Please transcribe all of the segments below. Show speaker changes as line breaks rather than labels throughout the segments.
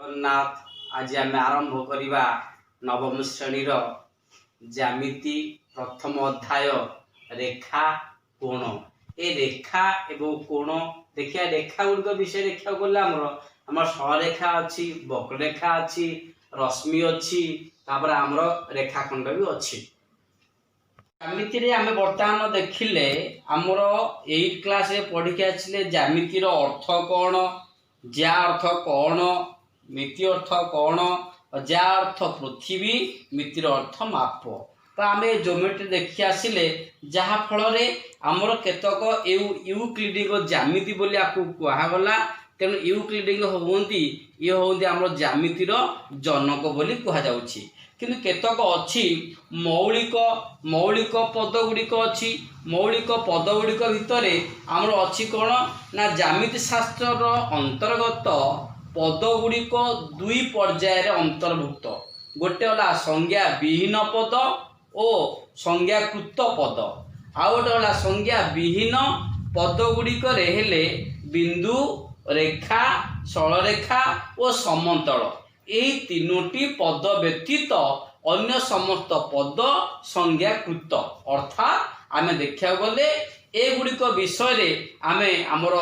जगन्नाथ आज आम आरंभ करवा नवम श्रेणीर ज्यामिति प्रथम अध्याय रेखा कोण। ए रेखा एवं कोण देखिए रेखा गुड़िक विषय देखा गले आमर सररेखा अच्छी वक्ररेखा अच्छी रश्मि अच्छी तापर आमर रेखाखंड भी अच्छी। ज्यामिति आम बर्तमान देखिले आमर 8 क्लास पढ़ी आसिले ज्यामितिर अर्थ कौन, ज्या अर्थ कौन, मिति अर्थ कौन, ज्या अर्थ पृथ्वी, मितिर अर्थ माप। तो आम ज्योमेट्री देखी आसिले जहा फल आमर केतक यूक्लिडिक ज्यामिति बोली आपको कहगला। तेणु यूक्लिडिक होती ये होती आम ज्यामितिर जनक बोली कहुच्छी। किंतु केतक अच्छी मौलिक मौलिक पद गुड़िक अच्छी। मौलिक पद गुड़िक भितर आमर अच्छी कौन ना ज्यामिति शास्त्र अंतर्गत पद गुड़िक दुई पर्याय अंतर्भुक्त। गोटे होला संज्ञा विहीन पद और संज्ञाकृत पद, आउ गोटे होला संज्ञा विहीन पद गुड़िक हेले बिंदु, रेखा, सरलरेखा और समतल। यही तीनोटी पद व्यतीत अन्य समस्त पद संज्ञाकृत। अर्थात आम देखा गले एगुड़िक विषय आमे आमर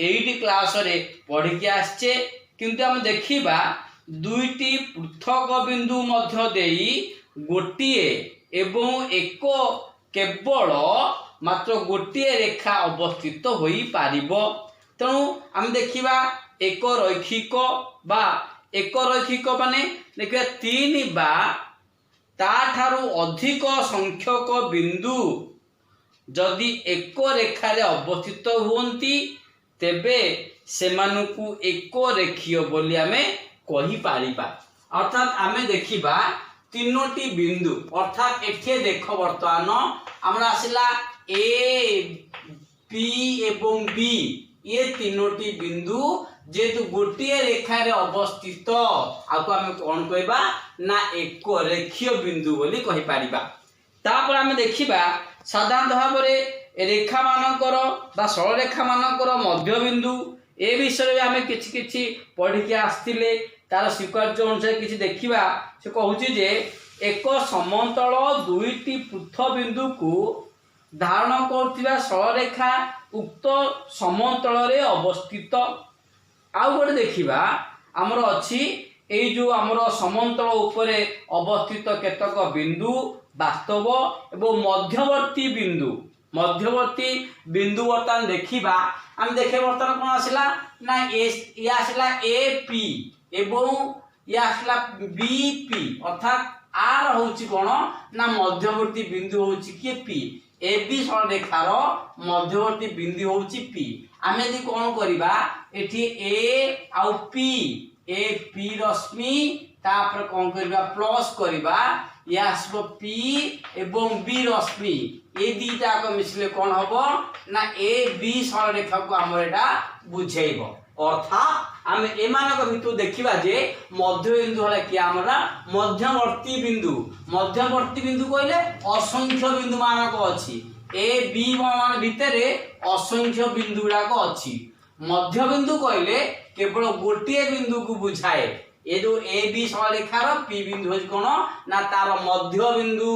8 क्लास रे पढ़ी आसचे। किंतु आम देखिबा दुईटी पृथक बिंदु मध्य देई गोटिए एवं एक केवल मात्र गोटिए रेखा अवस्थित होई पारिबो। तेणु आम देखिबा एक रैखिक बा एक रैखिक माने देखिए 3 बा ताठारु अधिक संख्यक बिंदु जदि एक रेखारे अवस्थित हुंती तेबे सेमानुकु एक रेखीय बोली आमे कहि पारिबा। अर्थात आमे देखिबा तीनोटी बिंदु, अर्थात एठे देख वर्तमान हमरा आसिला ए पी एवं बी ये तीनोटी बिंदु जेतु गोटे रेखारे अवस्थित आपको आम कौन कहबा ना एक रेखीय बिंदु बोली कहि पारिबा। तापर आम देखिबा साधारण भाव में रेखा मानकर बा सरल रेखा मानकर मध्य बिंदु ए विषय में आम कि पढ़ी आसते तार स्वीकार्य अनुसार किसी देखा से कहूँ जे एक समतल दुईटी पृथक बिंदु को धारण कर सरलरेखा उक्त समतल रे अवस्थित। आउ गोटे देखा आमर अच्छी ये जो आमर समतल उपरे अवस्थित केतक बिंदु वास्तव एवं मध्यवर्ती बिंदु बर्तमान देखा आम देखे बर्तमान कौन आसला ना ये आसला ए पी एवं ये आसला बी पी। अर्थात आर हूँ कौन ना मध्यवर्ती बिंदु हूँ किए पी। ए बी सरलरेखार मध्यवर्ती बिंदु हूँ पी। आम यदि कौन करवा एठी ए आउ पी ए पी रश्मि तापर कौन करवा प्लस करवा ये आसब पी एवं बी रश्मि ये दीटा को मिसले कौन हम ना ए बी सरलरेखा को आम एटा बुझेब। अर्थात आम एमानक भितर देखिबा जे मध्य बिंदु होला कि हमरा मध्यवर्ती बिंदु। मध्यवर्ती बिंदु कहले असंख्य बिंदु मानक अछि ए बी मान भितर असंख्य बिंदु गुड़ाक अच्छी। मध्य बिंदु कहले केवल गोटे बिंदु को बुझाए। ये जो ए बी सरलरेखार पी बिंदु हो कौन ना तार मध्य बिंदु।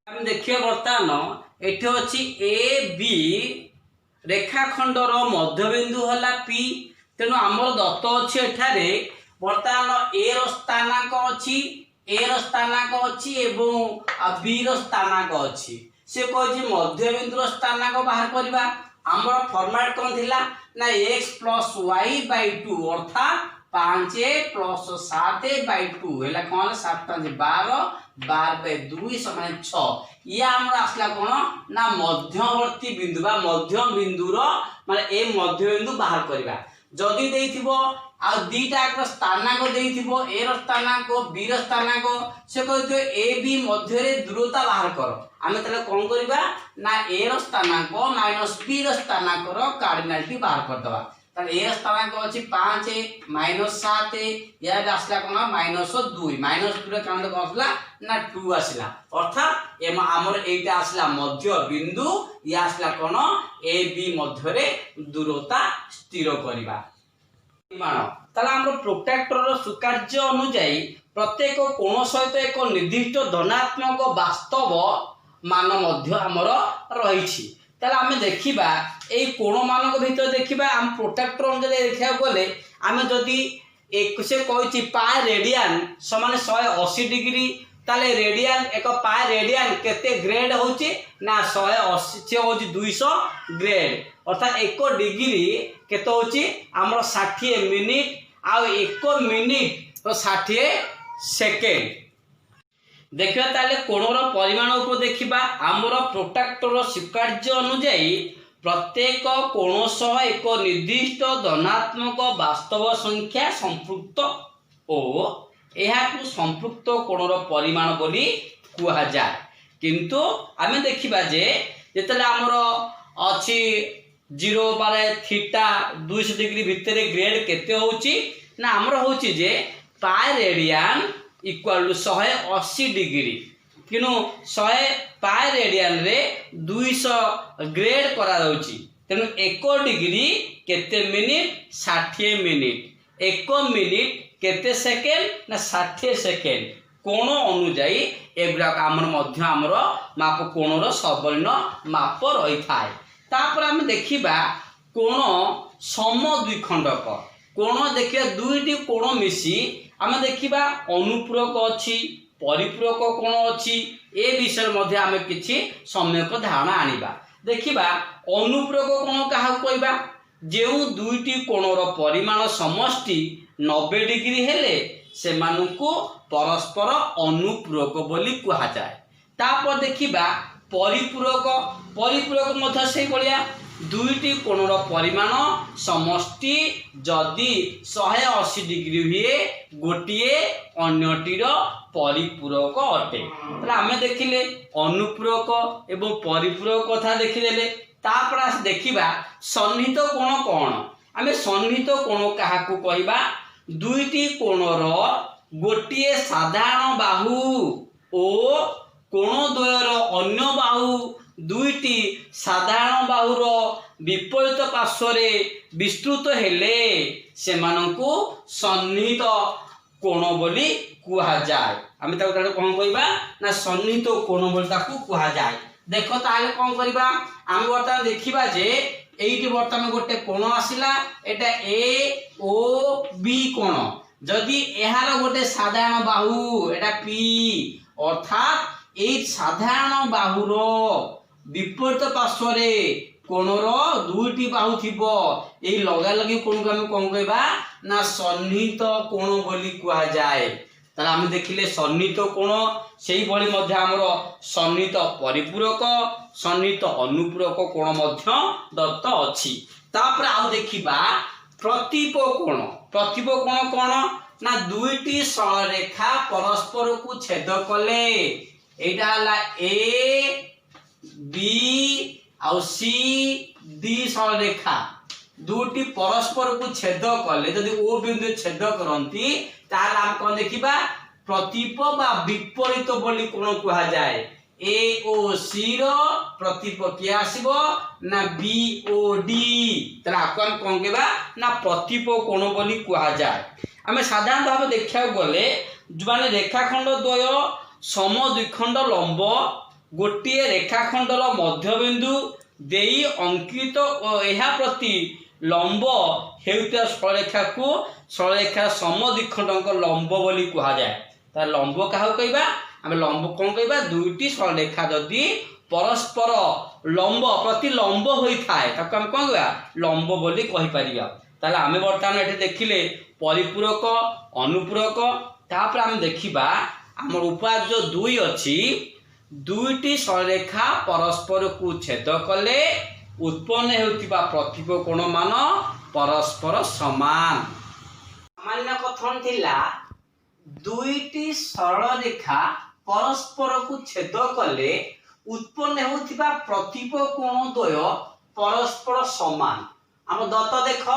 हम देखिए बर्तमान एठी अछि ए बी रेखाखंडर मध्य बिंदु होला पी। तेणु आमर दत्त अच्छी एठारे बर्तमान ए रो स्थानांक अच्छी ए रो स्थानांक अच्छी एवं बी रो स्थानांक अच्छी। से कहि मध्य बिंदु स्थानांक बाहर करबा आमर फॉर्मेट कौन थिला ना x प्लस वाई बाई 2 अर्थात 5 प्लस 7 बाई 2 है कौन 7 5 12 12 बाई 2 समान 6। ये आमर आसला कौन ना मध्यवर्ती बिंदु बा मध्य बिंदुर माने ए मध्य बिंदु बाहर करबा। जदि देइथिबो आ दीटा स्थानांक देइथिबो ए रो स्थानांक बी रो स्थानांक से कहथो ए बी मध्य रे दूरता बाहर कर। आमे तले कोन करबा ना ए रो स्थानांक माइनस बी रो स्थानांक रो कार्डिनालिटी बाहर कर दबा। ताले ए स्थानांक अछि 5 -7 या आसला कोन -2 -2 रे काउंट करसला ना 2 आसला अर्थात एमा हमर एटा आसला मध्य बिंदु या आसला कोन ए बी मध्य रे दूरता स्थिर करिबा परिमाण ताला हमर प्रोट्रैक्टर रो सुकार्य अनुसार प्रत्येक कोण सहित एक निर्दिष्ट धनात्मक वास्तव मान मध्य हमर रहिछि ताला हमें देखिबा ए कोण मानक भीतर देखिबा हम प्रोट्रैक्टर अनुसार देखिया गले हमें जदी एक से कहछि पाई रेडियन समान 180 डिग्री ताले रेडियन एक पाई रेडियन केते ग्रेड होछि ना 180 से होछि 200 ग्रेड अर्थात 1 डिग्री केते होछि हमर 60 मिनिट आ 1 मिनिट तो 60 सेकेंड देखिबा ताले कोणर परिमाण ऊपर देखिबा हमर प्रोट्रैक्टर स्वीकार्य अनुसार प्रत्येक कोण सह एक निर्दिष्ट धनात्मक वास्तव संख्या संपृक्त ओ एहाकु संपृक्त कोणर परिमाण बोली कुहा जाय किंतु आमे देखिबा जे जेतले हमर अछि 0 बारे थीटा 200 डिग्री भितर ग्रेड केते होउची ना हमर होउची जे pi radian equal to 180 degree किनु 100 पाई रेडियन रे 200 ग्रेड करा दउची तेनु 1 डिग्री केते मिनिट 60 मिनिट 1 मिनिट केते सेकेंड ना 60 सेकेंड कोण अनुଯାয়ী एब्रा हमर मध्य हमर माप कोणर सर्वनिम्न माप रही थाए तापर हम देखिबा कोण सम द्विखंडक कोण देखिबा दुईटी कोण मिसी हम देखिबा अनुपूरक अछि परिपूरक कोण अछि ए विषय मध्ये हम किछि सम्यक धारणा आनिबा देखिबा अनुपूरक कोण काहा कहबा जेउ दुईटी कोणर परिमाण समष्टि 90 डिग्री हेले सेमानकु परस्पर अनुपूरक बोली कुहा जाय तापर देखिबा परिपूरक परिपूरक मध्ये सेही बलिया दुईटी कोणर परिमाण समष्टि जदि 180 डिग्री हुए गोटिए अन्यटीर परिपूरक अटे तले आमे देखिले अनुपूरक एवं परिपूरक कथा देखिले तापर आस देखिबा सन्निहित कोण कोन आमे सन्निहित कोण काहाकू कहबा दुईटी कोणर गोटिए साधारण बाहु ओ कोण द्वयर अन्य बाहु दुईटी साधारण बाहुर विपरीत पार्श्वरे विस्तृत हेले सेमानंकु सन्निहित कोण बोली कुहा जाय आमे ताको कोन कहबा ना सन्निहित कोण बोली ताकू कुहा जाय देखो ताले कोन करबा आमे वर्तमान देखिबा जे एइटी वर्तमान गोटे कोण आसिला एटा ए ओ बी कोण जदि एहार गोटे साधारण बाहु एटा पी अर्थात ए साधारण बाहुर विपरीत पार्श्वरे कोणर दुईटी बाहु थिबो एई लगा लगी कोण को हम कोन कहबा ना सन्निहित कोण बोली कुहा जाय ताला हम देखिले सन्निहित कोण सेही भली मध्ये हमर सन्निहित परिपूरक सन्निहित अनुपूरक कोण मध्ये दत्त अछि तापर आउ देखिबा प्रतिप कोण कोन ना दुईटी सरल रेखा परस्पर को छेद कले एटा हला ए बी आउ सी डी सरल रेखा दुईटी परस्पर को छेद कले जदि ओ बिंदु छेद करंती ताला हम कोन देखिबा प्रतिप बा विपरीत बोली कोन कुहा जाय ए ओ सी रो प्रतिप के आसीबो ना बी ओ डी ताला अपन कोन केबा ना प्रतिप कोन बोली कुहा जाय हमें साधारण भाव देखा गले माने रेखाखंड द्वय सम द्विखंड लंब गोटे रेखाखंडर मध्यबिंदु देई अंकित और एहा प्रति लंब हेउता सररेखा को सररेखा सम द्विखंडक लंब बोली कुहा जाय ता लंब काहा कहबा हम लंब कोन कहबा दुईटी सररेखा जदि परस्पर लंब प्रति लंब होई थाए ताको हम कोन कहबा लंब बोली कहि परिबा ताले आमे वर्तमान एठे देखिले परिपूरक अनुपूरक तापर हम देखिबा हमर उपाय जो दुई अछि दुईटी सररेखा परस्पर को छेद कले उत्पन्न हेउतिबा प्रतिप कोण मान परस्पर समान सामान्य कथन थिला दुईटी सरल रेखा परस्पर को छेद कले उत्पन्न हेउतिबा प्रतिप कोण द्वय परस्पर समान आम दत्त देख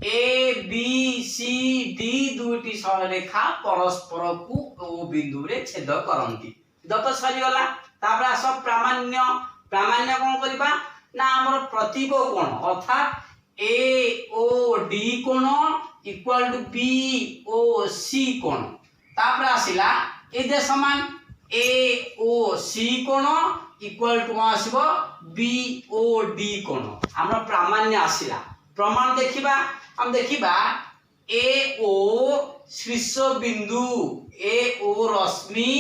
ए बी सी डी दुईटी रेखा परस्पर को ओ बिंदु रे छेद करती दत्त सरीगला तापर आस प्रामाण्य प्रामाण्य कौन करबा ना हमर प्रतिब कोण अर्थात ए ओ डी कोण equal to be O C कोण तापर आसिला ए दे समान ए ओ सी कोण इक्वल टू आसीबो बी ओ डी कोण हमर प्रामाण्य आसिला प्रमाण देखिबा हम देखिबा ए ओ शीर्ष बिंदु ए ओ रश्मि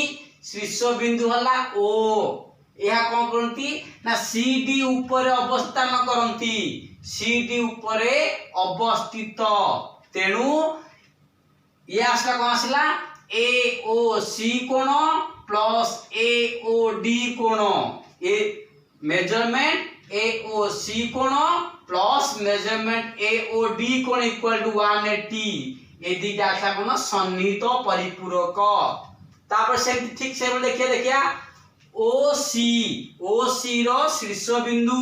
शीर्ष बिंदु हला ओ यह कौन करती ना सी डी ऊपर अवस्थान करती सी डी ऊपर अवस्थित तेणु ये आसला कौन आसला ए ओ सी कोण प्लस ए ओ डी कोण ए मेजरमेंट ए ओ सी कोण plus measurement A O D कोण इक्वल टू 180 ए दीटा आसला कोन सन्निहित परिपूरक तापर से ठीक से देखिया ओ सी रो शीर्ष बिंदु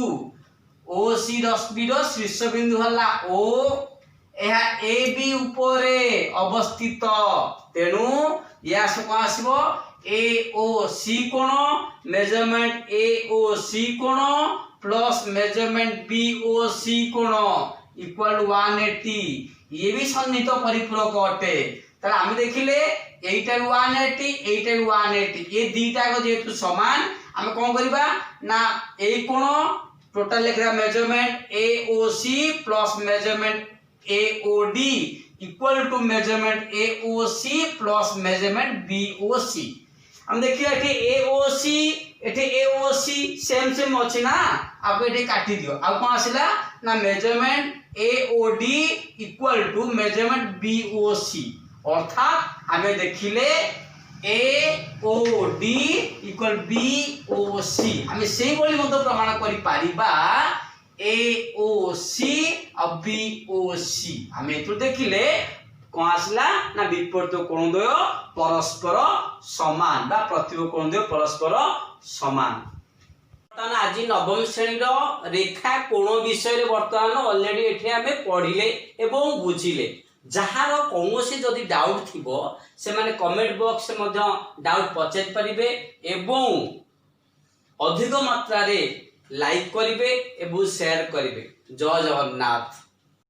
ओ सी रश्मि रो शीर्ष बिंदु हला ओ एहा ए बी ऊपरे अवस्थित तेणु या से कोन आसीबो ए ओ सी कोण मेजरमेंट ए ओ सी कोण plus measurement B O C कोण इक्वल टू 180 ये भी सन्निहित परिपूरक अटे ताले हम देखिले एटा 180 एटा 180 ये दीटा को जेतु समान हम कोन करबा ना ए कोण टोटल लेखरा measurement A O C plus measurement A O D equal to measurement A O C plus measurement B O C हम देखिए एठी ए ओ सी सेम अछि ना आप एठी काटी दियो आ कोन आसिला ना measurement A O D equal to measurement B O C अर्थात हमें देखिले A O D equal B O C हमें से बोली मत प्रमाण करि पारिबा ए ओ सी और बी ओ सी हमें तो देखिले कौन आसला ना विपरीत कोणद्वय परस्पर समान बा प्रतिब कोणद्वय परस्पर समान बर्तमान आज नवम श्रेणी रेखा कोण विषय बर्तमान ऑलरेडी एठी हमें पढ़िले एवं बुझिले जहार कौनसी जदि डाउट थिबो से माने कमेंट बॉक्स में डाउट पचारि परिबे एवं अधिक मात्रा रे लाइक करिवे एवं शेयर करिवे जय जगन्नाथ।